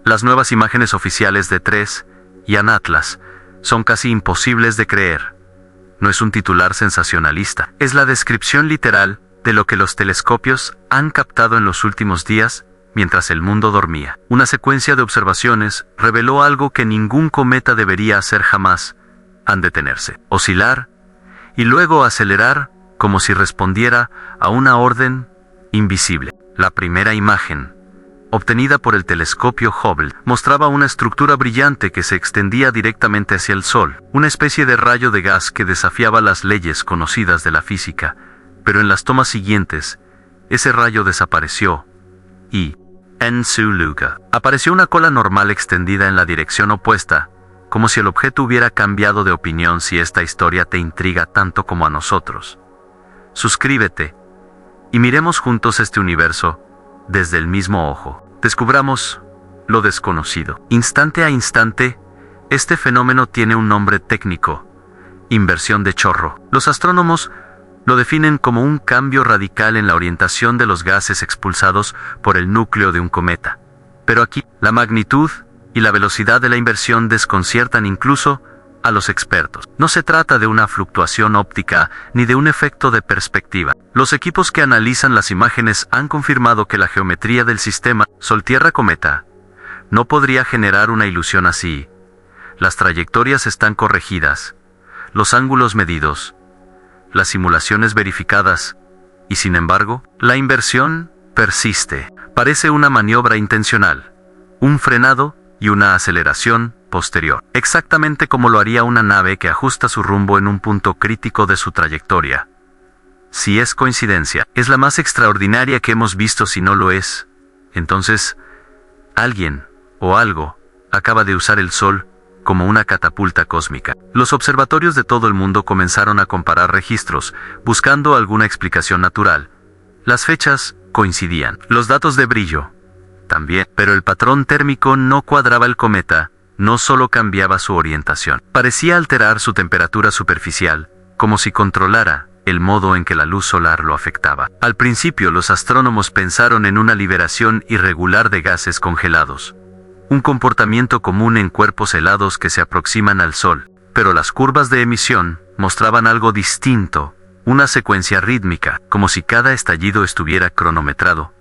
Las nuevas imágenes oficiales de TRES y ANATLAS son casi imposibles de creer. No es un titular sensacionalista, es la descripción literal de lo que los telescopios han captado en los últimos días mientras el mundo dormía. Una secuencia de observaciones reveló algo que ningún cometa debería hacer jamás: han detenerse, oscilar y luego acelerar como si respondiera a una orden invisible. La primera imagen, obtenida por el telescopio Hubble, mostraba una estructura brillante que se extendía directamente hacia el Sol, una especie de rayo de gas que desafiaba las leyes conocidas de la física, pero en las tomas siguientes, ese rayo desapareció y, en su lugar, apareció una cola normal extendida en la dirección opuesta, como si el objeto hubiera cambiado de opinión. Si esta historia te intriga tanto como a nosotros, suscríbete y miremos juntos este universo desde el mismo ojo. Descubramos lo desconocido. Instante a instante, este fenómeno tiene un nombre técnico: inversión de chorro. Los astrónomos lo definen como un cambio radical en la orientación de los gases expulsados por el núcleo de un cometa. Pero aquí, la magnitud y la velocidad de la inversión desconciertan incluso a los expertos. No se trata de una fluctuación óptica ni de un efecto de perspectiva. Los equipos que analizan las imágenes han confirmado que la geometría del sistema Sol-Tierra-Cometa no podría generar una ilusión así. Las trayectorias están corregidas, los ángulos medidos, las simulaciones verificadas, y sin embargo, la inversión persiste. Parece una maniobra intencional, un frenado y una aceleración posterior, exactamente como lo haría una nave que ajusta su rumbo en un punto crítico de su trayectoria. Si es coincidencia, es la más extraordinaria que hemos visto. Si no lo es, entonces, alguien o algo acaba de usar el Sol como una catapulta cósmica. Los observatorios de todo el mundo comenzaron a comparar registros, buscando alguna explicación natural. Las fechas coincidían, los datos de brillo también, pero el patrón térmico no cuadraba. El cometa no solo cambiaba su orientación, parecía alterar su temperatura superficial, como si controlara el modo en que la luz solar lo afectaba. Al principio, los astrónomos pensaron en una liberación irregular de gases congelados, un comportamiento común en cuerpos helados que se aproximan al Sol, pero las curvas de emisión mostraban algo distinto, una secuencia rítmica, como si cada estallido estuviera cronometrado.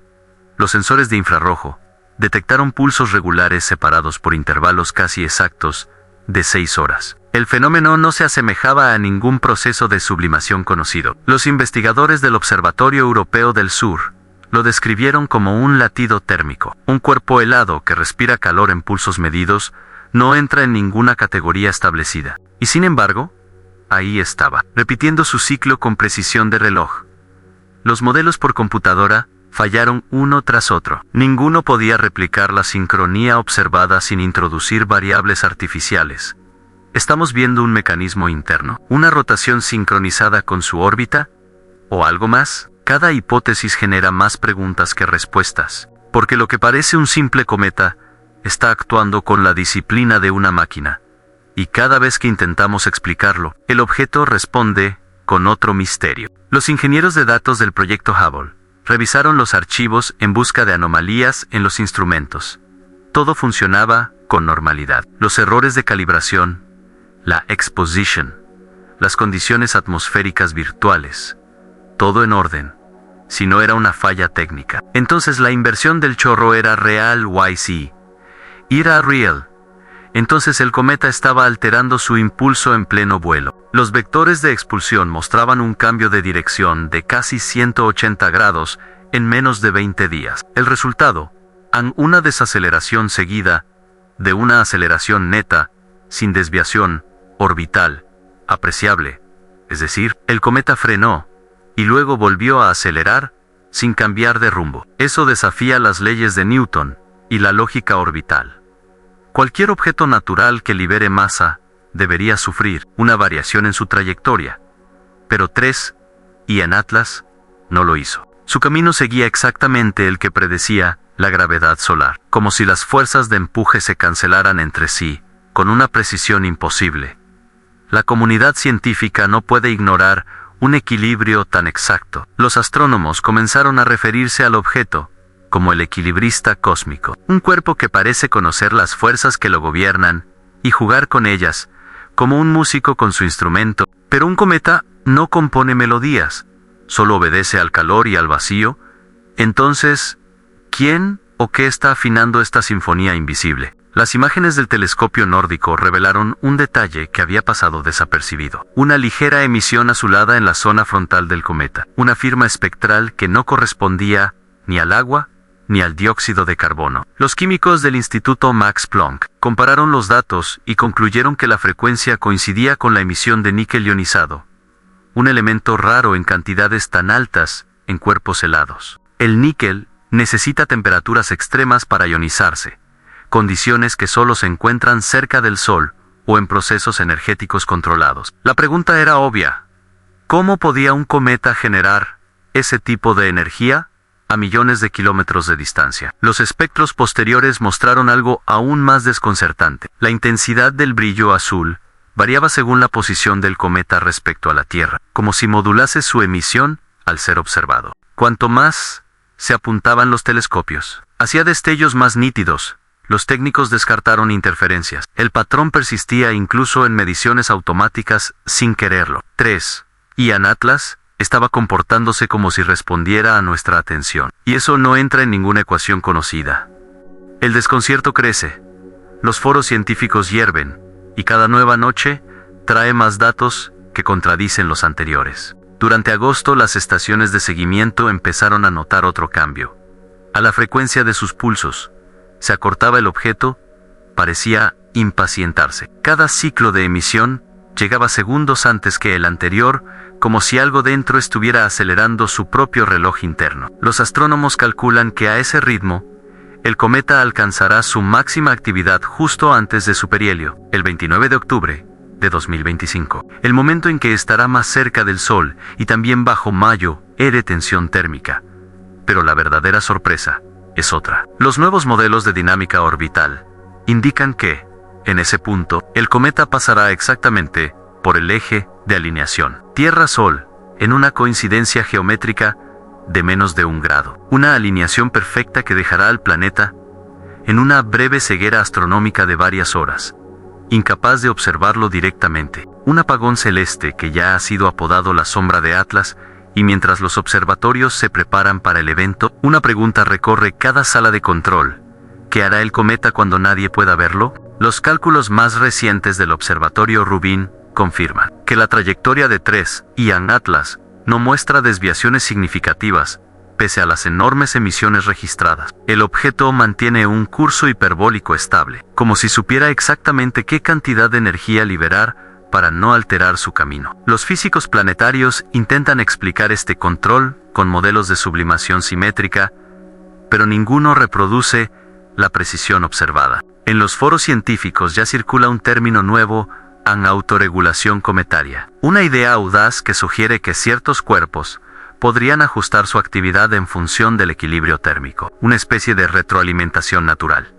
Los sensores de infrarrojo detectaron pulsos regulares separados por intervalos casi exactos de 6 horas. El fenómeno no se asemejaba a ningún proceso de sublimación conocido. Los investigadores del Observatorio Europeo del Sur lo describieron como un latido térmico. Un cuerpo helado que respira calor en pulsos medidos no entra en ninguna categoría establecida. Y sin embargo, ahí estaba, repitiendo su ciclo con precisión de reloj. Los modelos por computadora fallaron uno tras otro. Ninguno podía replicar la sincronía observada sin introducir variables artificiales. ¿Estamos viendo un mecanismo interno, una rotación sincronizada con su órbita? ¿O algo más? Cada hipótesis genera más preguntas que respuestas, porque lo que parece un simple cometa está actuando con la disciplina de una máquina. Y cada vez que intentamos explicarlo, el objeto responde con otro misterio. Los ingenieros de datos del proyecto Hubble revisaron los archivos en busca de anomalías en los instrumentos. Todo funcionaba con normalidad. Los errores de calibración, la exposition, las condiciones atmosféricas virtuales, todo en orden. Si no era una falla técnica, entonces la inversión del chorro era real. YC era real. Entonces el cometa estaba alterando su impulso en pleno vuelo. Los vectores de expulsión mostraban un cambio de dirección de casi 180 grados en menos de 20 días. El resultado, una desaceleración seguida de una aceleración neta, sin desviación orbital apreciable. Es decir, el cometa frenó y luego volvió a acelerar sin cambiar de rumbo. Eso desafía las leyes de Newton y la lógica orbital. Cualquier objeto natural que libere masa debería sufrir una variación en su trayectoria, pero TRES y ANATLAS no lo hizo. Su camino seguía exactamente el que predecía la gravedad solar, como si las fuerzas de empuje se cancelaran entre sí, con una precisión imposible. La comunidad científica no puede ignorar un equilibrio tan exacto. Los astrónomos comenzaron a referirse al objeto como el equilibrista cósmico, un cuerpo que parece conocer las fuerzas que lo gobiernan y jugar con ellas, como un músico con su instrumento. Pero un cometa no compone melodías, solo obedece al calor y al vacío. Entonces, ¿quién o qué está afinando esta sinfonía invisible? Las imágenes del telescopio nórdico revelaron un detalle que había pasado desapercibido: una ligera emisión azulada en la zona frontal del cometa, una firma espectral que no correspondía ni al agua ni al dióxido de carbono. Los químicos del Instituto Max Planck compararon los datos y concluyeron que la frecuencia coincidía con la emisión de níquel ionizado, un elemento raro en cantidades tan altas en cuerpos helados. El níquel necesita temperaturas extremas para ionizarse, condiciones que solo se encuentran cerca del Sol o en procesos energéticos controlados. La pregunta era obvia: ¿cómo podía un cometa generar ese tipo de energía a millones de kilómetros de distancia? Los espectros posteriores mostraron algo aún más desconcertante. La intensidad del brillo azul variaba según la posición del cometa respecto a la Tierra, como si modulase su emisión al ser observado. Cuanto más se apuntaban los telescopios, hacía destellos más nítidos. Los técnicos descartaron interferencias. El patrón persistía incluso en mediciones automáticas sin quererlo. 3. Ian Atlas estaba comportándose como si respondiera a nuestra atención. Y eso no entra en ninguna ecuación conocida. El desconcierto crece. Los foros científicos hierven, y cada nueva noche trae más datos que contradicen los anteriores. Durante agosto, las estaciones de seguimiento empezaron a notar otro cambio. A la frecuencia de sus pulsos se acortaba el objeto, parecía impacientarse. Cada ciclo de emisión llegaba segundos antes que el anterior, como si algo dentro estuviera acelerando su propio reloj interno. Los astrónomos calculan que a ese ritmo, el cometa alcanzará su máxima actividad justo antes de su perihelio, el 29 de octubre de 2025, el momento en que estará más cerca del Sol y también bajo mayor tensión térmica. Pero la verdadera sorpresa es otra. Los nuevos modelos de dinámica orbital indican que, en ese punto, el cometa pasará exactamente por el eje de alineación Tierra-Sol, en una coincidencia geométrica de menos de 1 grado. Una alineación perfecta que dejará al planeta en una breve ceguera astronómica de varias horas, incapaz de observarlo directamente. Un apagón celeste que ya ha sido apodado la sombra de Atlas. Y mientras los observatorios se preparan para el evento, una pregunta recorre cada sala de control: ¿qué hará el cometa cuando nadie pueda verlo? Los cálculos más recientes del observatorio Rubin confirman que la trayectoria de 3 Ian Atlas no muestra desviaciones significativas, pese a las enormes emisiones registradas. El objeto mantiene un curso hiperbólico estable, como si supiera exactamente qué cantidad de energía liberar para no alterar su camino. Los físicos planetarios intentan explicar este control con modelos de sublimación simétrica, pero ninguno reproduce la precisión observada. En los foros científicos ya circula un término nuevo: autorregulación cometaria, una idea audaz que sugiere que ciertos cuerpos podrían ajustar su actividad en función del equilibrio térmico, una especie de retroalimentación natural.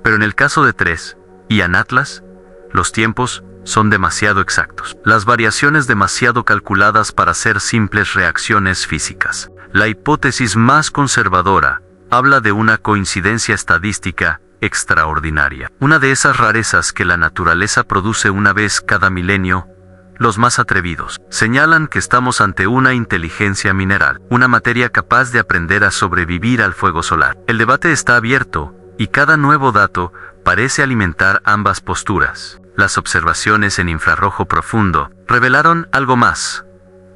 Pero en el caso de 3 Ian Atlas, los tiempos son demasiado exactos, las variaciones demasiado calculadas para ser simples reacciones físicas. La hipótesis más conservadora habla de una coincidencia estadística extraordinaria, una de esas rarezas que la naturaleza produce una vez cada milenio. Los más atrevidos señalan que estamos ante una inteligencia mineral, una materia capaz de aprender a sobrevivir al fuego solar. El debate está abierto, y cada nuevo dato parece alimentar ambas posturas. Las observaciones en infrarrojo profundo revelaron algo más: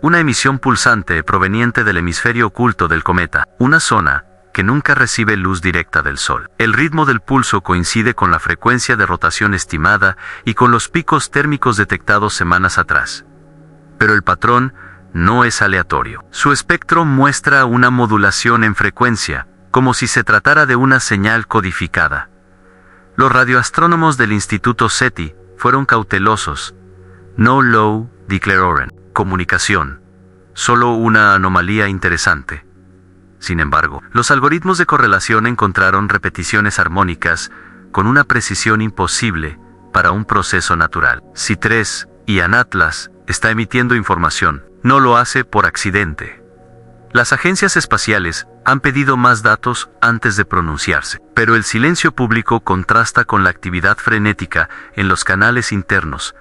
una emisión pulsante proveniente del hemisferio oculto del cometa, una zona que nunca recibe luz directa del Sol. El ritmo del pulso coincide con la frecuencia de rotación estimada y con los picos térmicos detectados semanas atrás. Pero el patrón no es aleatorio. Su espectro muestra una modulación en frecuencia, como si se tratara de una señal codificada. Los radioastrónomos del Instituto SETI fueron cautelosos. No low declaration. Comunicación. Solo una anomalía interesante. Sin embargo, los algoritmos de correlación encontraron repeticiones armónicas con una precisión imposible para un proceso natural. Si 3 Ian Atlas está emitiendo información, no lo hace por accidente. Las agencias espaciales han pedido más datos antes de pronunciarse. Pero el silencio público contrasta con la actividad frenética en los canales internos.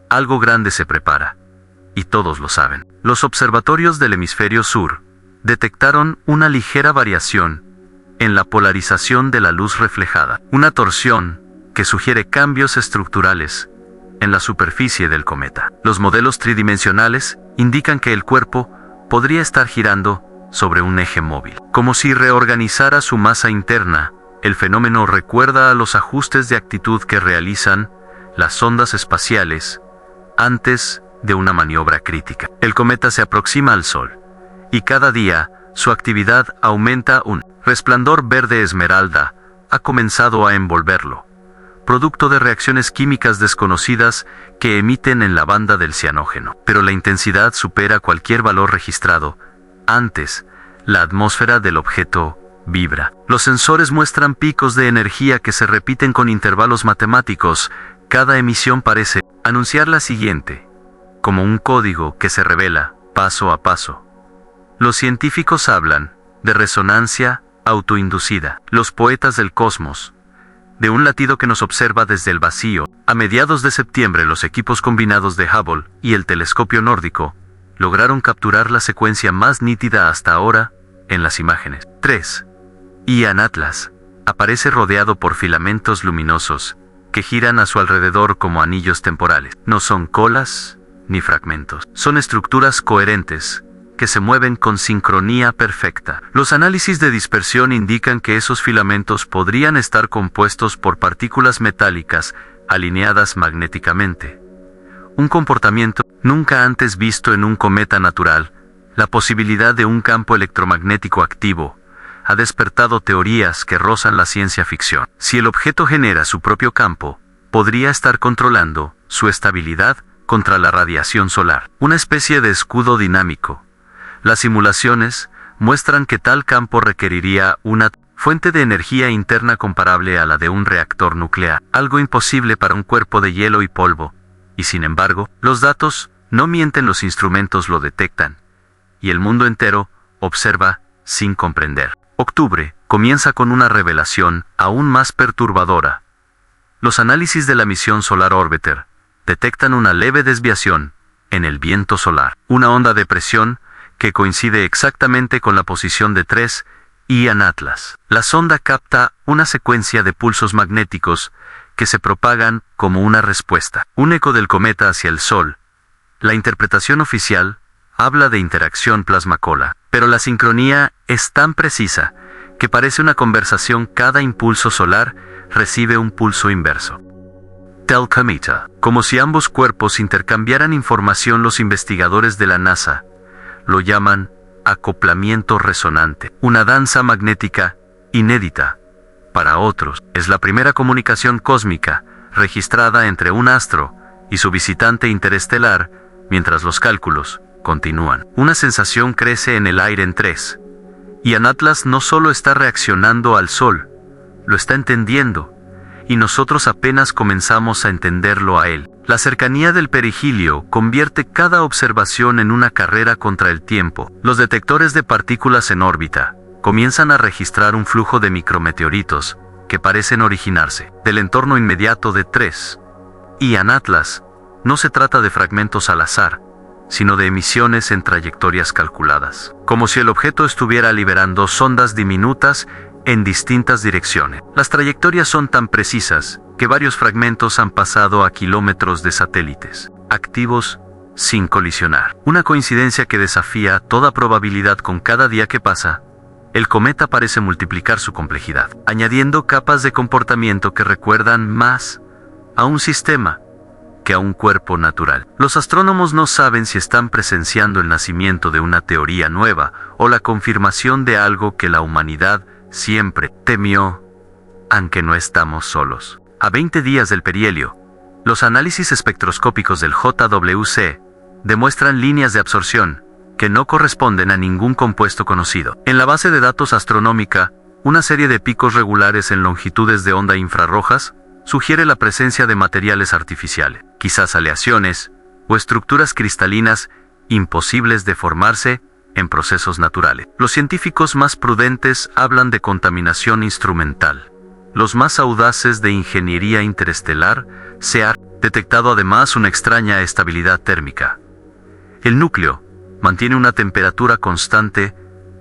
Algo grande se prepara, y todos lo saben. Los observatorios del hemisferio sur detectaron una ligera variación en la polarización de la luz reflejada, una torsión que sugiere cambios estructurales en la superficie del cometa. Los modelos tridimensionales indican que el cuerpo podría estar girando sobre un eje móvil, como si reorganizara su masa interna. El fenómeno recuerda a los ajustes de actitud que realizan las sondas espaciales antes de una maniobra crítica. El cometa se aproxima al Sol, y cada día su actividad aumenta. Un resplandor verde esmeralda ha comenzado a envolverlo, producto de reacciones químicas desconocidas que emiten en la banda del cianógeno. Pero la intensidad supera cualquier valor registrado antes. La atmósfera del objeto vibra. Los sensores muestran picos de energía que se repiten con intervalos matemáticos. Cada emisión parece anunciar la siguiente, como un código que se revela paso a paso. Los científicos hablan de resonancia autoinducida. Los poetas del cosmos, de un latido que nos observa desde el vacío. A mediados de septiembre, los equipos combinados de Hubble y el telescopio nórdico lograron capturar la secuencia más nítida hasta ahora en las imágenes. 3. Ian Atlas aparece rodeado por filamentos luminosos que giran a su alrededor como anillos temporales. No son colas ni fragmentos, son estructuras coherentes que se mueven con sincronía perfecta. Los análisis de dispersión indican que esos filamentos podrían estar compuestos por partículas metálicas alineadas magnéticamente. Un comportamiento nunca antes visto en un cometa natural. La posibilidad de un campo electromagnético activo ha despertado teorías que rozan la ciencia ficción. Si el objeto genera su propio campo, podría estar controlando su estabilidad contra la radiación solar, una especie de escudo dinámico. Las simulaciones muestran que tal campo requeriría una fuente de energía interna comparable a la de un reactor nuclear, algo imposible para un cuerpo de hielo y polvo. Y sin embargo, los datos no mienten, los instrumentos lo detectan, y el mundo entero observa sin comprender. Octubre comienza con una revelación aún más perturbadora. Los análisis de la misión Solar Orbiter detectan una leve desviación en el viento solar, una onda de presión que coincide exactamente con la posición de 3 Ian Atlas. La sonda capta una secuencia de pulsos magnéticos que se propagan como una respuesta, un eco del cometa hacia el Sol. La interpretación oficial habla de interacción plasma-cola, pero la sincronía es tan precisa que parece una conversación. Cada impulso solar recibe un pulso inverso. Telcometa, como si ambos cuerpos intercambiaran información. Los investigadores de la NASA lo llaman acoplamiento resonante, una danza magnética inédita. Para otros, es la primera comunicación cósmica registrada entre un astro y su visitante interestelar. Mientras los cálculos continúan, una sensación crece en el aire en 3. Ian Atlas no solo está reaccionando al Sol, lo está entendiendo, y nosotros apenas comenzamos a entenderlo a él. La cercanía del perigilio convierte cada observación en una carrera contra el tiempo. Los detectores de partículas en órbita comienzan a registrar un flujo de micrometeoritos que parecen originarse del entorno inmediato de 3. Ian Atlas no se trata de fragmentos al azar, sino de emisiones en trayectorias calculadas, como si el objeto estuviera liberando sondas diminutas en distintas direcciones. Las trayectorias son tan precisas que varios fragmentos han pasado a kilómetros de satélites activos sin colisionar. Una coincidencia que desafía toda probabilidad. Con cada día que pasa, el cometa parece multiplicar su complejidad, añadiendo capas de comportamiento que recuerdan más a un sistema que a un cuerpo natural. Los astrónomos no saben si están presenciando el nacimiento de una teoría nueva o la confirmación de algo que la humanidad siempre temió, aunque no estamos solos. A 20 días del perihelio, los análisis espectroscópicos del JWC demuestran líneas de absorción que no corresponden a ningún compuesto conocido. En la base de datos astronómica, una serie de picos regulares en longitudes de onda infrarrojas sugiere la presencia de materiales artificiales, quizás aleaciones o estructuras cristalinas imposibles de formarse en procesos naturales. Los científicos más prudentes hablan de contaminación instrumental. Los más audaces de ingeniería interestelar se han detectado además una extraña estabilidad térmica. El núcleo mantiene una temperatura constante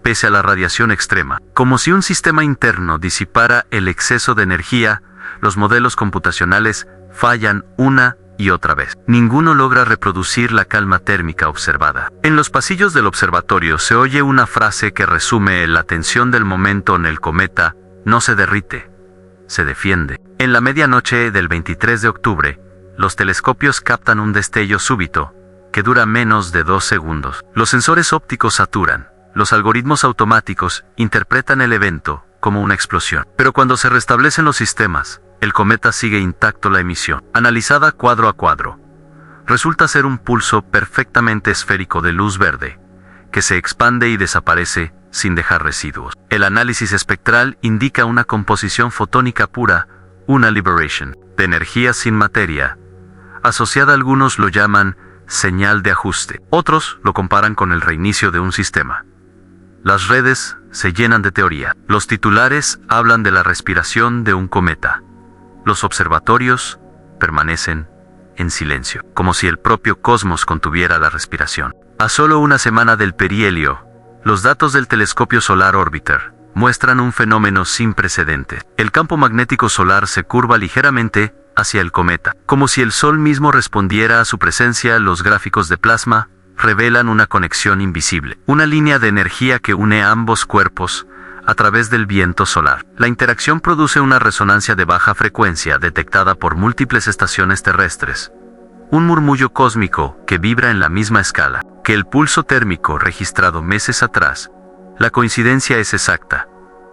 pese a la radiación extrema. Como si un sistema interno disipara el exceso de energía, los modelos computacionales fallan una y otra vez. Ninguno logra reproducir la calma térmica observada. En los pasillos del observatorio se oye una frase que resume la tensión del momento en el cometa: no se derrite, se defiende. En la medianoche del 23 de octubre, los telescopios captan un destello súbito que dura menos de 2 segundos. Los sensores ópticos saturan. Los algoritmos automáticos interpretan el evento como una explosión. Pero cuando se restablecen los sistemas, el cometa sigue intacto. La emisión, analizada cuadro a cuadro, resulta ser un pulso perfectamente esférico de luz verde, que se expande y desaparece sin dejar residuos. El análisis espectral indica una composición fotónica pura, una liberation, de energía sin materia. Asociada, algunos lo llaman señal de ajuste. Otros lo comparan con el reinicio de un sistema. Las redes se llenan de teoría. Los titulares hablan de la respiración de un cometa. Los observatorios permanecen en silencio, como si el propio cosmos contuviera la respiración. A solo una semana del perihelio, los datos del telescopio Solar Orbiter muestran un fenómeno sin precedentes. El campo magnético solar se curva ligeramente hacia el cometa, como si el Sol mismo respondiera a su presencia. Los gráficos de plasma revelan una conexión invisible, una línea de energía que une a ambos cuerpos a través del viento solar. La interacción produce una resonancia de baja frecuencia detectada por múltiples estaciones terrestres, un murmullo cósmico que vibra en la misma escala que el pulso térmico registrado meses atrás. La coincidencia es exacta.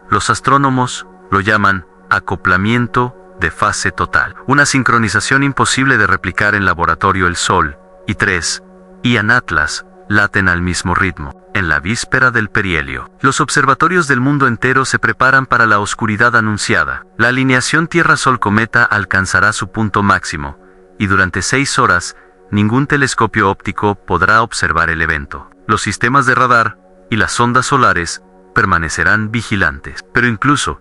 Los astrónomos lo llaman acoplamiento de fase total, una sincronización imposible de replicar en laboratorio. El Sol y 3 Ian Atlas laten al mismo ritmo. En la víspera del perihelio, los observatorios del mundo entero se preparan para la oscuridad anunciada. La alineación Tierra-Sol-Cometa alcanzará su punto máximo, y durante 6 horas, ningún telescopio óptico podrá observar el evento. Los sistemas de radar y las sondas solares permanecerán vigilantes, pero incluso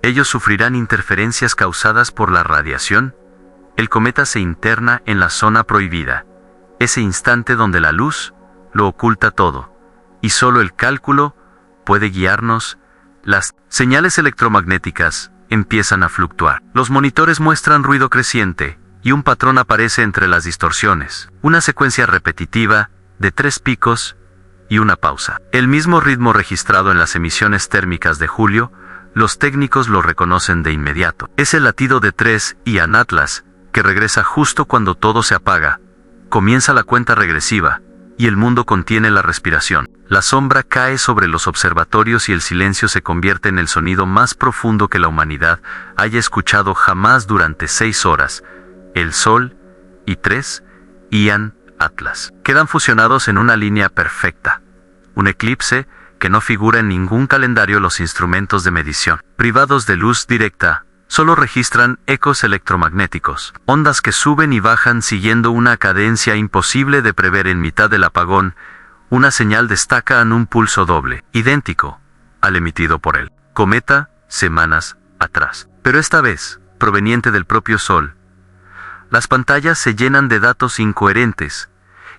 ellos sufrirán interferencias causadas por la radiación. El cometa se interna en la zona prohibida, ese instante donde la luz lo oculta todo, y solo el cálculo puede guiarnos. Las señales electromagnéticas empiezan a fluctuar. Los monitores muestran ruido creciente, y un patrón aparece entre las distorsiones. Una secuencia repetitiva de 3 picos y una pausa. El mismo ritmo registrado en las emisiones térmicas de julio. Los técnicos lo reconocen de inmediato. Es el latido de 3 Ian Atlas, que regresa justo cuando todo se apaga. Comienza la cuenta regresiva, y el mundo contiene la respiración. La sombra cae sobre los observatorios y el silencio se convierte en el sonido más profundo que la humanidad haya escuchado jamás. Durante 6 horas, el Sol y 3 Ian Atlas quedan fusionados en una línea perfecta. Un eclipse que no figura en ningún calendario. Los instrumentos de medición, privados de luz directa, solo registran ecos electromagnéticos, ondas que suben y bajan siguiendo una cadencia imposible de prever. En mitad del apagón, una señal destaca en un pulso doble, idéntico al emitido por el cometa semanas atrás, pero esta vez proveniente del propio Sol. Las pantallas se llenan de datos incoherentes,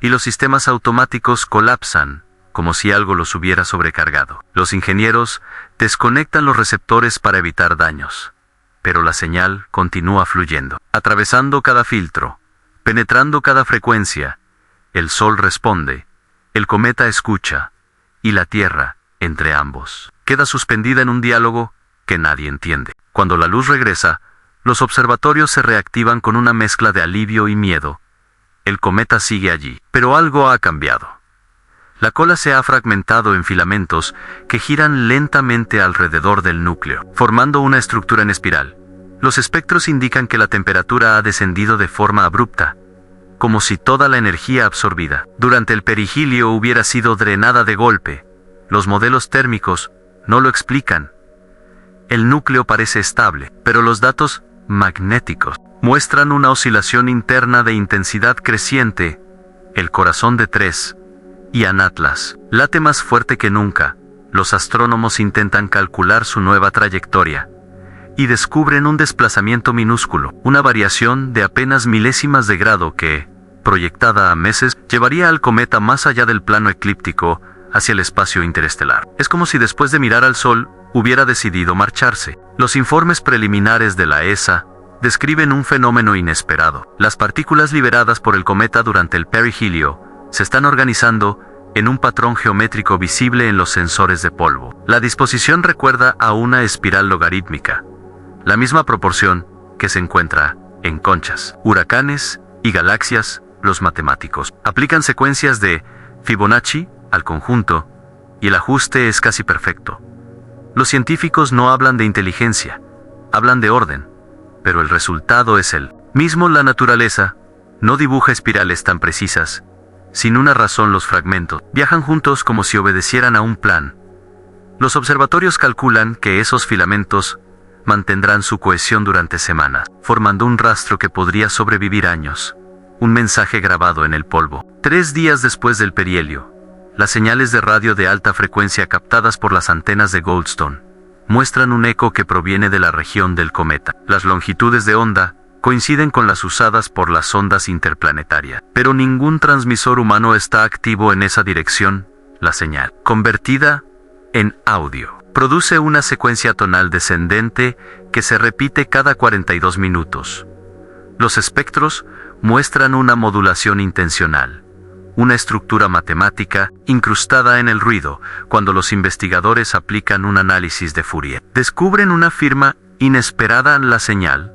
y los sistemas automáticos colapsan, como si algo los hubiera sobrecargado. Los ingenieros desconectan los receptores para evitar daños, pero la señal continúa fluyendo, atravesando cada filtro, penetrando cada frecuencia. El Sol responde, el cometa escucha, y la Tierra, entre ambos, queda suspendida en un diálogo que nadie entiende. Cuando la luz regresa, los observatorios se reactivan con una mezcla de alivio y miedo. El cometa sigue allí, pero algo ha cambiado. La cola se ha fragmentado en filamentos que giran lentamente alrededor del núcleo, formando una estructura en espiral. Los espectros indican que la temperatura ha descendido de forma abrupta, como si toda la energía absorbida durante el perihelio hubiera sido drenada de golpe. Los modelos térmicos no lo explican. El núcleo parece estable, pero los datos magnéticos muestran una oscilación interna de intensidad creciente. El corazón de 3 Ian Atlas. Late más fuerte que nunca. Los astrónomos intentan calcular su nueva trayectoria y descubren un desplazamiento minúsculo, una variación de apenas milésimas de grado que, proyectada a meses, llevaría al cometa más allá del plano eclíptico hacia el espacio interestelar. Es como si después de mirar al Sol hubiera decidido marcharse. Los informes preliminares de la ESA describen un fenómeno inesperado. Las partículas liberadas por el cometa durante el perigilio se están organizando en un patrón geométrico visible en los sensores de polvo. La disposición recuerda a una espiral logarítmica, la misma proporción que se encuentra en conchas, huracanes y galaxias. Los matemáticos aplican secuencias de Fibonacci al conjunto y el ajuste es casi perfecto. Los científicos no hablan de inteligencia, hablan de orden, pero el resultado es el mismo. La naturaleza no dibuja espirales tan precisas. Sin una razón, los fragmentos viajan juntos como si obedecieran a un plan. Los observatorios calculan que esos filamentos mantendrán su cohesión durante semanas, formando un rastro que podría sobrevivir años. Un mensaje grabado en el polvo. 3 días después del perihelio, las señales de radio de alta frecuencia captadas por las antenas de Goldstone muestran un eco que proviene de la región del cometa. Las longitudes de onda coinciden con las usadas por las sondas interplanetarias, pero ningún transmisor humano está activo en esa dirección. La señal, convertida en audio, produce una secuencia tonal descendente que se repite cada 42 minutos. Los espectros muestran una modulación intencional, una estructura matemática incrustada en el ruido. Cuando los investigadores aplican un análisis de Fourier, descubren una firma inesperada. La señal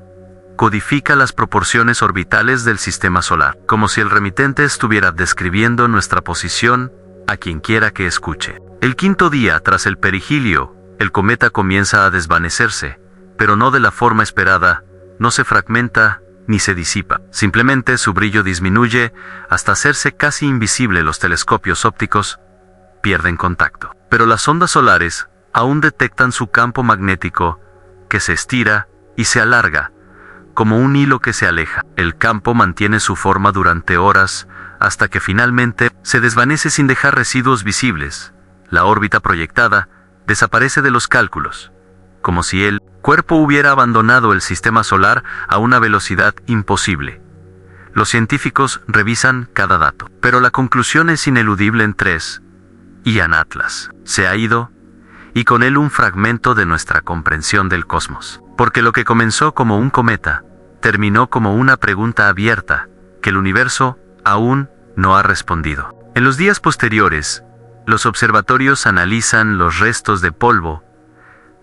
codifica las proporciones orbitales del sistema solar, como si el remitente estuviera describiendo nuestra posición a quien quiera que escuche. El 5.º día tras el perigilio, el cometa comienza a desvanecerse, pero no de la forma esperada. No se fragmenta ni se disipa. Simplemente su brillo disminuye hasta hacerse casi invisible. Los telescopios ópticos pierden contacto, pero las ondas solares aún detectan su campo magnético que se estira y se alarga como un hilo que se aleja. El campo mantiene su forma durante horas hasta que finalmente se desvanece sin dejar residuos visibles. La órbita proyectada desaparece de los cálculos, como si el cuerpo hubiera abandonado el sistema solar a una velocidad imposible. Los científicos revisan cada dato, pero la conclusión es ineludible en 3. Ian Atlas se ha ido, y con él un fragmento de nuestra comprensión del cosmos. Porque lo que comenzó como un cometa, terminó como una pregunta abierta, que el universo aún no ha respondido. En los días posteriores, los observatorios analizan los restos de polvo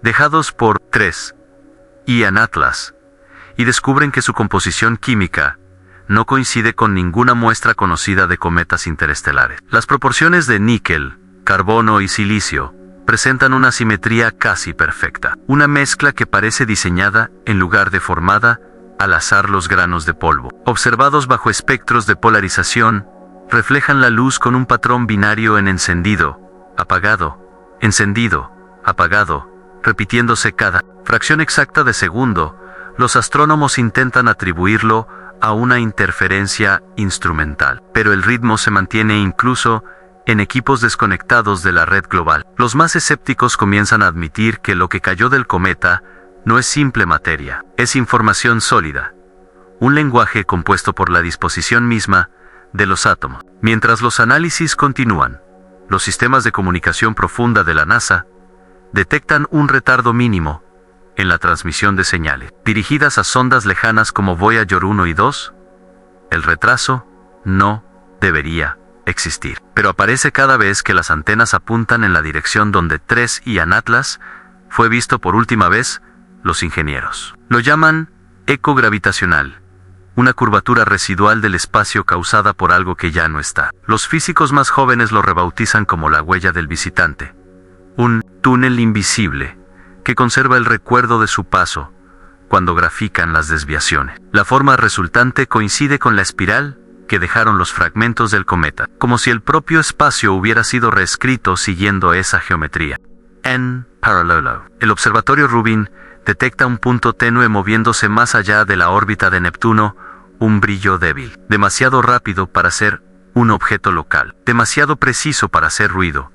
dejados por 3. Ian Atlas, y descubren que su composición química no coincide con ninguna muestra conocida de cometas interestelares. Las proporciones de níquel, carbono y silicio presentan una simetría casi perfecta, una mezcla que parece diseñada en lugar de formada al azar. Los granos de polvo, observados bajo espectros de polarización, reflejan la luz con un patrón binario en encendido, apagado, repitiéndose cada fracción exacta de segundo. Los astrónomos intentan atribuirlo a una interferencia instrumental, pero el ritmo se mantiene incluso en equipos desconectados de la red global. Los más escépticos comienzan a admitir que lo que cayó del cometa no es simple materia, es información sólida, un lenguaje compuesto por la disposición misma de los átomos. Mientras los análisis continúan, los sistemas de comunicación profunda de la NASA detectan un retardo mínimo en la transmisión de señales dirigidas a sondas lejanas como Voyager 1 y 2. El retraso no debería existir, pero aparece cada vez que las antenas apuntan en la dirección donde 3 Ian Atlas fue visto por última vez. Los ingenieros lo llaman eco gravitacional, una curvatura residual del espacio causada por algo que ya no está. Los físicos más jóvenes lo rebautizan como la huella del visitante, un túnel invisible que conserva el recuerdo de su paso cuando grafican las desviaciones. La forma resultante coincide con la espiral que dejaron los fragmentos del cometa, como si el propio espacio hubiera sido reescrito siguiendo esa geometría. En paralelo, el observatorio Rubin detecta un punto tenue moviéndose más allá de la órbita de Neptuno, un brillo débil, demasiado rápido para ser un objeto local, demasiado preciso para hacer ruido.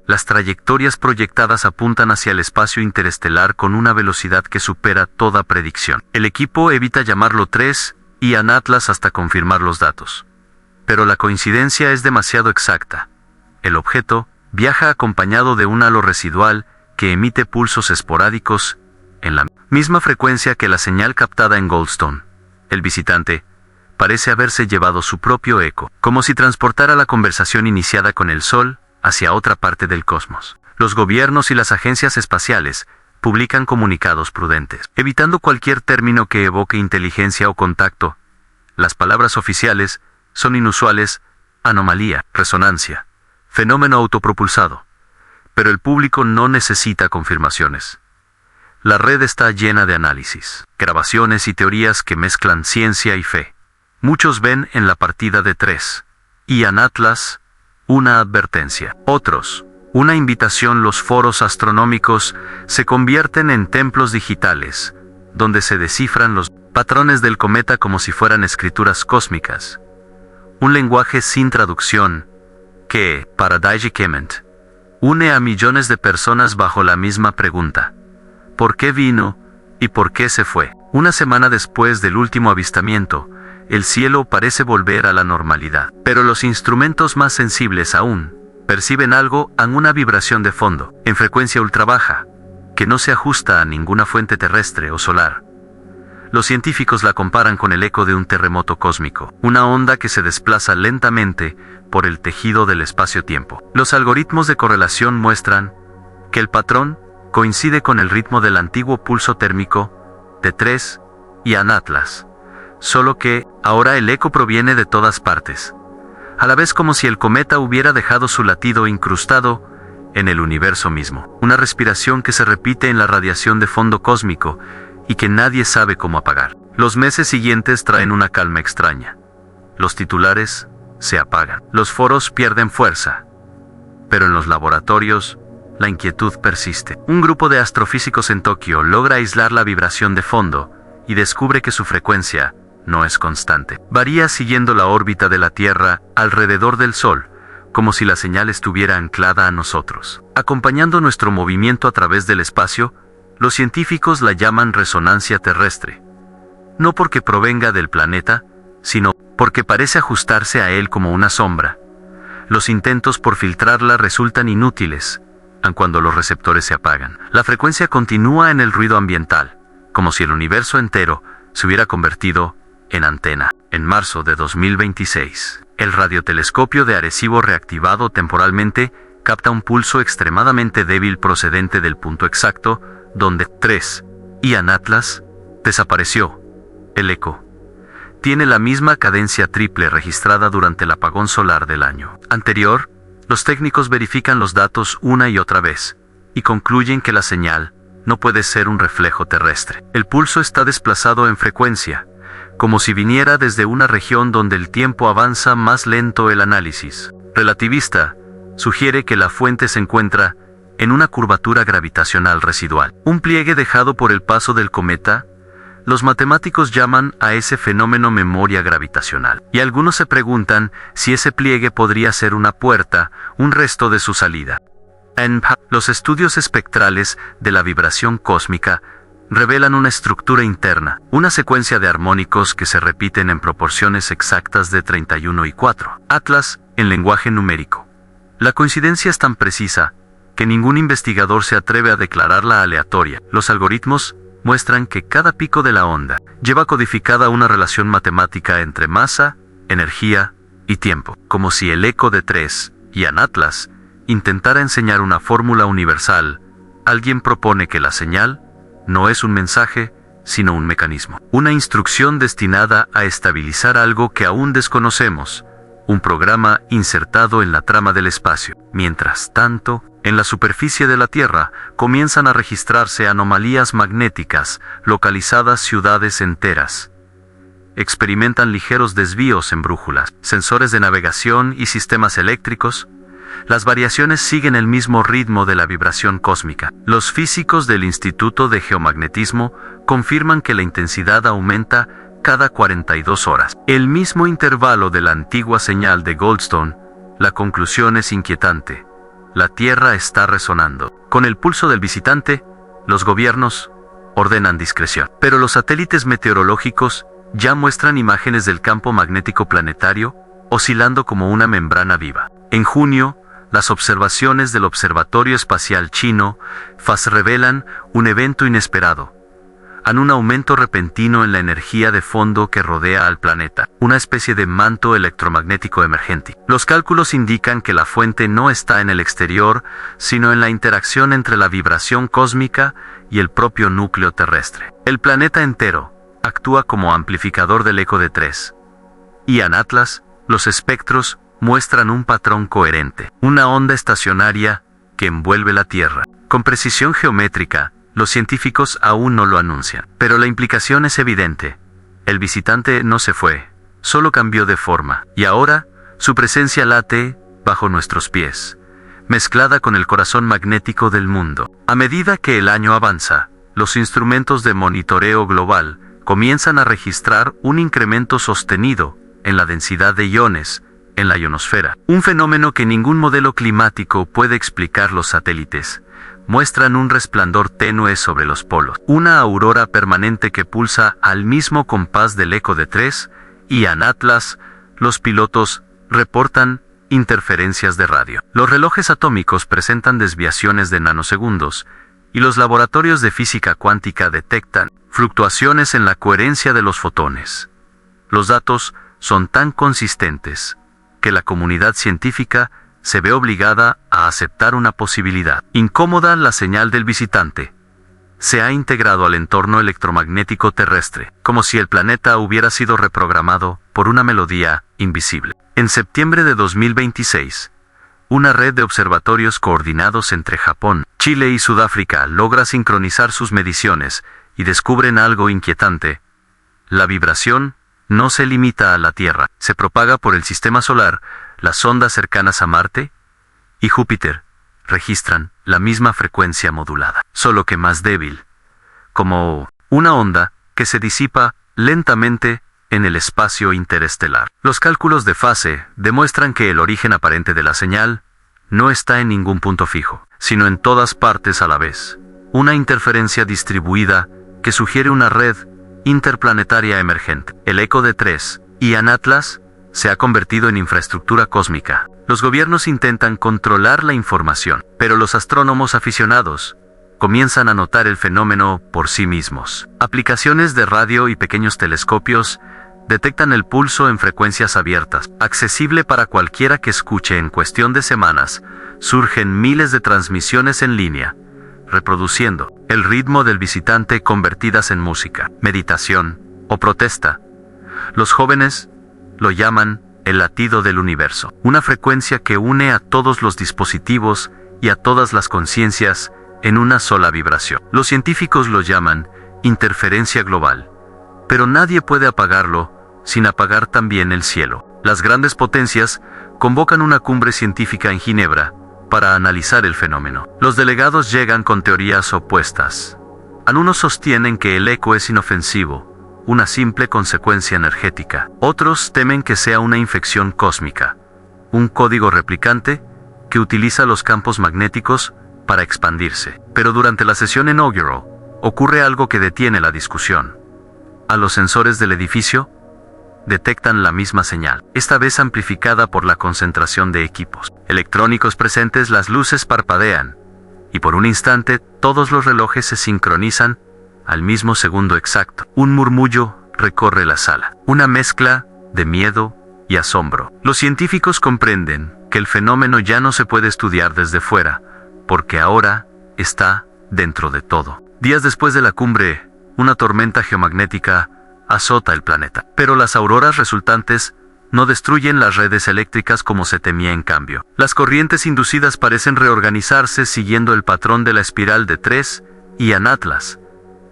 Las trayectorias proyectadas apuntan hacia el espacio interestelar con una velocidad que supera toda predicción. El equipo evita llamarlo 3 Ian Atlas hasta confirmar los datos. Pero la coincidencia es demasiado exacta. El objeto viaja acompañado de un halo residual que emite pulsos esporádicos en la misma frecuencia que la señal captada en Goldstone. El visitante parece haberse llevado su propio eco, como si transportara la conversación iniciada con el Sol hacia otra parte del cosmos. Los gobiernos y las agencias espaciales publican comunicados prudentes, evitando cualquier término que evoque inteligencia o contacto. Las palabras oficiales son inusuales: anomalía, resonancia, fenómeno autopropulsado. Pero el público no necesita confirmaciones. La red está llena de análisis, grabaciones y teorías que mezclan ciencia y fe. Muchos ven en la partida de 3 Ian Atlas una advertencia. Otros, una invitación. Los foros astronómicos se convierten en templos digitales, donde se descifran los patrones del cometa como si fueran escrituras cósmicas. Un lenguaje sin traducción que, para Daiji Kement, une a millones de personas bajo la misma pregunta: ¿por qué vino y por qué se fue? Una semana después del último avistamiento, el cielo parece volver a la normalidad, pero los instrumentos más sensibles aún perciben algo en una vibración de fondo, en frecuencia ultra baja, que no se ajusta a ninguna fuente terrestre o solar. Los científicos la comparan con el eco de un terremoto cósmico, una onda que se desplaza lentamente por el tejido del espacio-tiempo. Los algoritmos de correlación muestran que el patrón coincide con el ritmo del antiguo pulso térmico de 3 Ian Atlas, solo que ahora el eco proviene de todas partes, a la vez como si el cometa hubiera dejado su latido incrustado en el universo mismo. Una respiración que se repite en la radiación de fondo cósmico y que nadie sabe cómo apagar. Los meses siguientes traen una calma extraña. Los titulares se apagan. Los foros pierden fuerza. Pero en los laboratorios, la inquietud persiste. Un grupo de astrofísicos en Tokio logra aislar la vibración de fondo y descubre que su frecuencia no es constante. Varía siguiendo la órbita de la Tierra alrededor del Sol, como si la señal estuviera anclada a nosotros. Acompañando nuestro movimiento a través del espacio, los científicos la llaman resonancia terrestre. No porque provenga del planeta, sino porque parece ajustarse a él como una sombra. Los intentos por filtrarla resultan inútiles, aun cuando los receptores se apagan. La frecuencia continúa en el ruido ambiental, como si el universo entero se hubiera convertido en antena. En marzo de 2026, el radiotelescopio de Arecibo, reactivado temporalmente, capta un pulso extremadamente débil procedente del punto exacto donde 3 Ian Atlas desapareció. El eco tiene la misma cadencia triple registrada durante el apagón solar del año anterior. Los técnicos verifican los datos una y otra vez y concluyen que la señal no puede ser un reflejo terrestre. El pulso está desplazado en frecuencia, como si viniera desde una región donde el tiempo avanza más lento. El análisis relativista sugiere que la fuente se encuentra en una curvatura gravitacional residual, un pliegue dejado por el paso del cometa. Los matemáticos llaman a ese fenómeno memoria gravitacional, y algunos se preguntan si ese pliegue podría ser una puerta, un resto de su salida. Los estudios espectrales de la vibración cósmica revelan una estructura interna, una secuencia de armónicos que se repiten en proporciones exactas de 31 y 4. Atlas, en lenguaje numérico. La coincidencia es tan precisa que ningún investigador se atreve a declararla aleatoria. Los algoritmos muestran que cada pico de la onda lleva codificada una relación matemática entre masa, energía y tiempo, como si el eco de 3 Ian Atlas intentara enseñar una fórmula universal. Alguien propone que la señal no es un mensaje, sino un mecanismo, una instrucción destinada a estabilizar algo que aún desconocemos, un programa insertado en la trama del espacio. Mientras tanto, en la superficie de la Tierra comienzan a registrarse anomalías magnéticas localizadas. Ciudades enteras experimentan ligeros desvíos en brújulas, sensores de navegación y sistemas eléctricos. Las variaciones siguen el mismo ritmo de la vibración cósmica. Los físicos del Instituto de Geomagnetismo confirman que la intensidad aumenta cada 42 horas. El mismo intervalo de la antigua señal de Goldstone, la conclusión es inquietante. La Tierra está resonando. Con el pulso del visitante, los gobiernos ordenan discreción. Pero los satélites meteorológicos ya muestran imágenes del campo magnético planetario oscilando como una membrana viva. En junio, las observaciones del Observatorio Espacial Chino FAS revelan un evento inesperado, un aumento repentino en la energía de fondo que rodea al planeta, una especie de manto electromagnético emergente. Los cálculos indican que la fuente no está en el exterior, sino en la interacción entre la vibración cósmica y el propio núcleo terrestre. El planeta entero actúa como amplificador del eco de 3. Y en Atlas, los espectros muestran un patrón coherente, una onda estacionaria que envuelve la Tierra. Con precisión geométrica, los científicos aún no lo anuncian, pero la implicación es evidente. El visitante no se fue, solo cambió de forma, y ahora su presencia late bajo nuestros pies, mezclada con el corazón magnético del mundo. A medida que el año avanza, los instrumentos de monitoreo global comienzan a registrar un incremento sostenido en la densidad de iones en la ionosfera, un fenómeno que ningún modelo climático puede explicar. Los satélites muestran un resplandor tenue sobre los polos, una aurora permanente que pulsa al mismo compás del eco de 3, y en Atlas, los pilotos reportan interferencias de radio. Los relojes atómicos presentan desviaciones de nanosegundos, y los laboratorios de física cuántica detectan fluctuaciones en la coherencia de los fotones. Los datos son tan consistentes que la comunidad científica se ve obligada a aceptar una posibilidad incómoda. La señal del visitante se ha integrado al entorno electromagnético terrestre, como si el planeta hubiera sido reprogramado por una melodía invisible. En septiembre de 2026, una red de observatorios coordinados entre Japón, Chile y Sudáfrica logra sincronizar sus mediciones y descubren algo inquietante. La vibración no se limita a la Tierra, se propaga por el sistema solar. Las ondas cercanas a Marte y Júpiter registran la misma frecuencia modulada, solo que más débil, como una onda que se disipa lentamente en el espacio interestelar. Los cálculos de fase demuestran que el origen aparente de la señal no está en ningún punto fijo, sino en todas partes a la vez. Una interferencia distribuida que sugiere una red interplanetaria emergente. El eco de 3 y en Atlas se ha convertido en infraestructura cósmica. Los gobiernos intentan controlar la información, pero los astrónomos aficionados comienzan a notar el fenómeno por sí mismos. Aplicaciones de radio y pequeños telescopios detectan el pulso en frecuencias abiertas, accesible para cualquiera que escuche. En cuestión de semanas, surgen miles de transmisiones en línea, reproduciendo el ritmo del visitante convertidas en música, meditación o protesta. Los jóvenes lo llaman el latido del universo, una frecuencia que une a todos los dispositivos y a todas las conciencias en una sola vibración. Los científicos lo llaman interferencia global, pero nadie puede apagarlo sin apagar también el cielo. Las grandes potencias convocan una cumbre científica en Ginebra para analizar el fenómeno. Los delegados llegan con teorías opuestas. Algunos sostienen que el eco es inofensivo, una simple consecuencia energética. Otros temen que sea una infección cósmica, un código replicante que utiliza los campos magnéticos para expandirse. Pero durante la sesión inaugural, ocurre algo que detiene la discusión. A los sensores del edificio detectan la misma señal, esta vez amplificada por la concentración de equipos electrónicos presentes. Las luces parpadean, y por un instante todos los relojes se sincronizan al mismo segundo exacto. Un murmullo recorre la sala, una mezcla de miedo y asombro. Los científicos comprenden que el fenómeno ya no se puede estudiar desde fuera, porque ahora está dentro de todo. Días después de la cumbre, una tormenta geomagnética azota el planeta, pero las auroras resultantes no destruyen las redes eléctricas como se temía. En cambio, las corrientes inducidas parecen reorganizarse siguiendo el patrón de la espiral de 3 y en Atlas.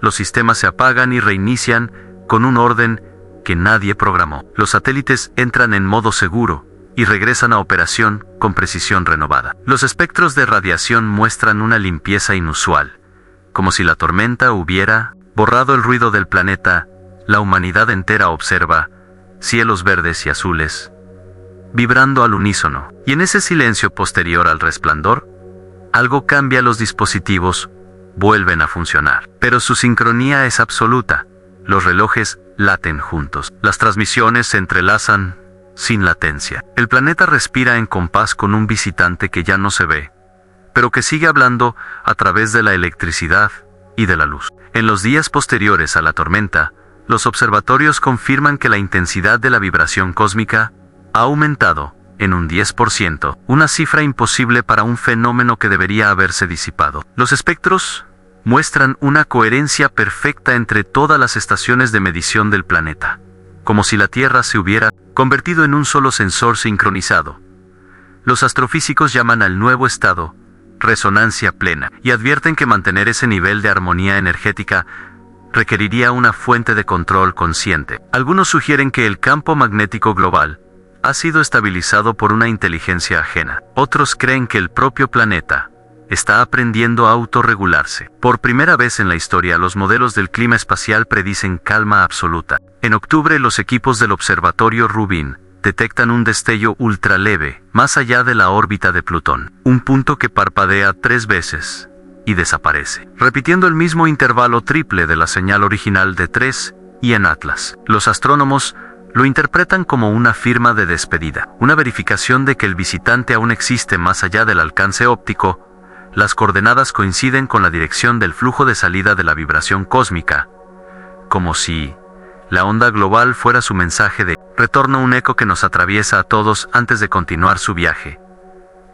Los sistemas se apagan y reinician con un orden que nadie programó. Los satélites entran en modo seguro y regresan a operación con precisión renovada. Los espectros de radiación muestran una limpieza inusual, como si la tormenta hubiera borrado el ruido del planeta La humanidad entera observa cielos verdes y azules, vibrando al unísono. Y en ese silencio posterior al resplandor, algo cambia. Los dispositivos vuelven a funcionar. Pero su sincronía es absoluta. Los relojes laten juntos. Las transmisiones se entrelazan sin latencia. El planeta respira en compás con un visitante que ya no se ve, pero que sigue hablando a través de la electricidad y de la luz. En los días posteriores a la tormenta, los observatorios confirman que la intensidad de la vibración cósmica ha aumentado en un 10%, una cifra imposible para un fenómeno que debería haberse disipado. Los espectros muestran una coherencia perfecta entre todas las estaciones de medición del planeta, como si la Tierra se hubiera convertido en un solo sensor sincronizado. Los astrofísicos llaman al nuevo estado resonancia plena y advierten que mantener ese nivel de armonía energética requeriría una fuente de control consciente. Algunos sugieren que el campo magnético global ha sido estabilizado por una inteligencia ajena. Otros creen que el propio planeta está aprendiendo a autorregularse. Por primera vez en la historia, los modelos del clima espacial predicen calma absoluta. En octubre, los equipos del observatorio Rubin detectan un destello ultraleve más allá de la órbita de Plutón, un punto que parpadea 3 veces y desaparece, repitiendo el mismo intervalo triple de la señal original de 3 y en Atlas. Los astrónomos lo interpretan como una firma de despedida, una verificación de que el visitante aún existe más allá del alcance óptico. Las coordenadas coinciden con la dirección del flujo de salida de la vibración cósmica, como si la onda global fuera su mensaje de retorno, un eco que nos atraviesa a todos antes de continuar su viaje.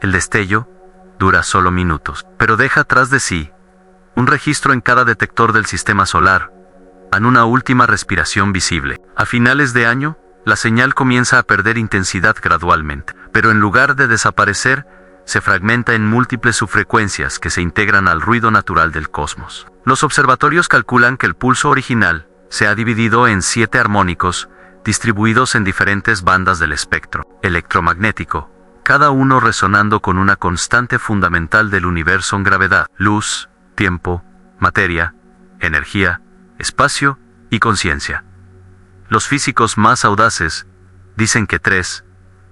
El destello dura solo minutos, pero deja tras de sí un registro en cada detector del sistema solar, en una última respiración visible. A finales de año, la señal comienza a perder intensidad gradualmente, pero en lugar de desaparecer, se fragmenta en múltiples subfrecuencias que se integran al ruido natural del cosmos. Los observatorios calculan que el pulso original se ha dividido en 7 armónicos, distribuidos en diferentes bandas del espectro electromagnético, cada uno resonando con una constante fundamental del universo en gravedad, luz, tiempo, materia, energía, espacio y conciencia. Los físicos más audaces dicen que 3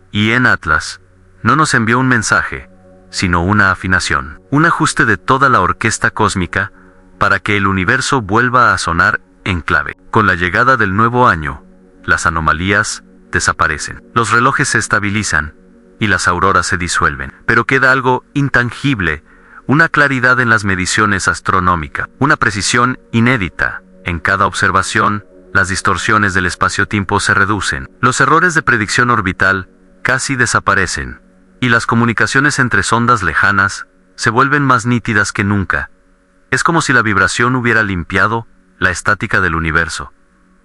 y en Atlas no nos envió un mensaje, sino una afinación, un ajuste de toda la orquesta cósmica para que el universo vuelva a sonar en clave. Con la llegada del nuevo año, las anomalías desaparecen, los relojes se estabilizan y las auroras se disuelven, pero queda algo intangible, una claridad en las mediciones astronómicas, una precisión inédita en cada observación. Las distorsiones del espacio-tiempo se reducen, los errores de predicción orbital casi desaparecen, y las comunicaciones entre sondas lejanas se vuelven más nítidas que nunca. Es como si la vibración hubiera limpiado la estática del universo,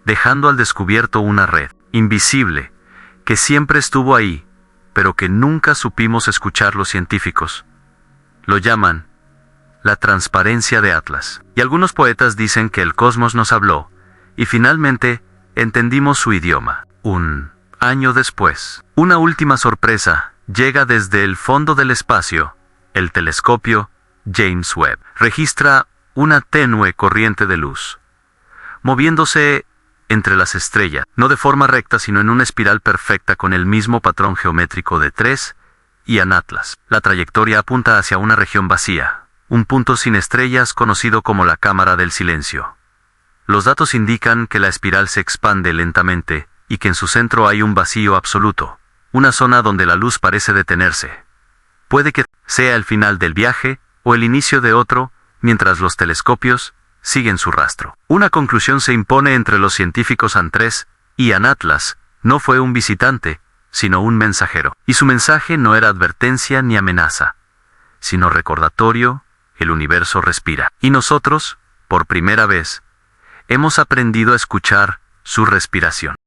dejando al descubierto una red invisible que siempre estuvo ahí, pero que nunca supimos escuchar los científicos. Lo llaman la transparencia de Atlas. Y algunos poetas dicen que el cosmos nos habló, y finalmente entendimos su idioma. Un año después, una última sorpresa llega desde el fondo del espacio. El telescopio James Webb registra una tenue corriente de luz, moviéndose entre las estrellas, no de forma recta sino en una espiral perfecta con el mismo patrón geométrico de 3 y en Atlas. La trayectoria apunta hacia una región vacía, un punto sin estrellas conocido como la cámara del silencio. Los datos indican que la espiral se expande lentamente y que en su centro hay un vacío absoluto, una zona donde la luz parece detenerse. Puede que sea el final del viaje o el inicio de otro, mientras los telescopios siguen su rastro. Una conclusión se impone entre los científicos. An-3 y An-Atlas no fue un visitante, sino un mensajero. Y su mensaje no era advertencia ni amenaza, sino recordatorio. El universo respira. Y nosotros, por primera vez, hemos aprendido a escuchar su respiración.